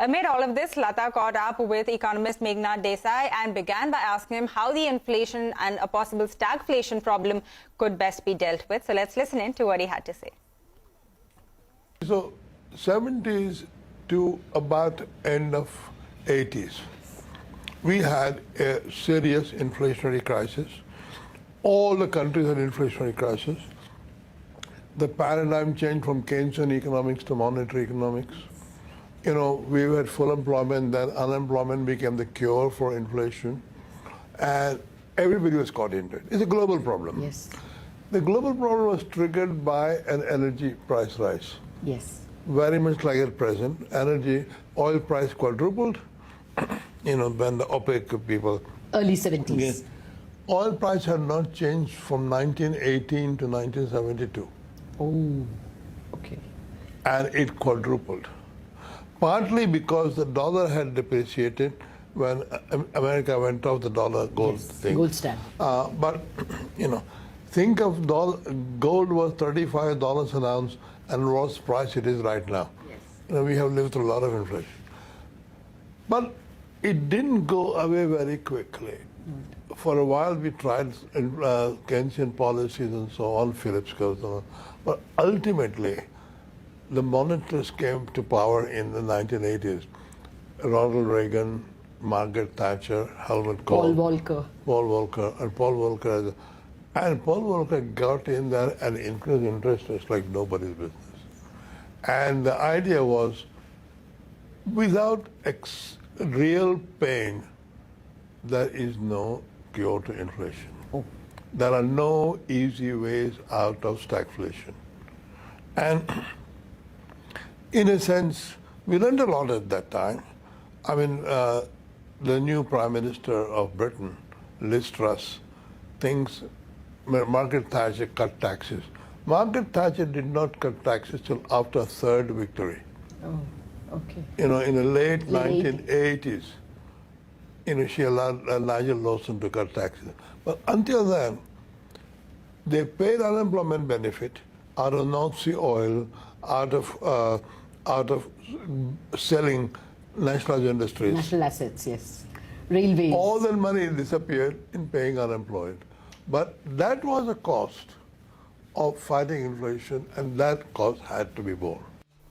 Amid all of this, Lata caught up with economist Meghnad Desai and began by asking him how the inflation and a possible stagflation problem could best be dealt with. So let's listen in to what he had to say. So 70s to about end of 80s, we had a serious inflationary crisis. All the countries had inflationary crisis. The paradigm changed from Keynesian economics to monetary economics. You know, we had full employment, then unemployment became the cure for inflation, and everybody was caught into it. It's a global problem. Yes. The global problem was triggered by an energy price rise. Yes. Very much like at present, oil price quadrupled, you know, when the OPEC people... Early 70s. Yeah. Oil price had not changed from 1918 to 1972. Oh, okay. And it quadrupled. Partly because the dollar had depreciated when America went off the dollar gold thing. Gold standard. But, you know, think of gold was $35 an ounce and what price it is right now. Yes. You know, we have lived through a lot of inflation. But it didn't go away very quickly. For a while we tried Keynesian policies and so on, Phillips curves and all. But ultimately, the monetarists came to power in the 1980s. Ronald Reagan, Margaret Thatcher, Helmut Kohl. Paul Volcker. And Paul Volcker got in there and increased interest rates like nobody's business. And the idea was, without real pain, there is no cure to inflation. Oh. There are no easy ways out of stagflation. And in a sense, we learned a lot at that time. I mean, the new Prime Minister of Britain, Liz Truss, thinks Margaret Thatcher cut taxes. Margaret Thatcher did not cut taxes till after a third victory. Oh, okay. You know, in the late 1980s, you know, she allowed Nigel Lawson to cut taxes. But until then, they paid unemployment benefit out of North Sea oil, out of selling national industries. National assets, yes. Railways. All that money disappeared in paying unemployed. But that was a cost of fighting inflation, and that cost had to be borne.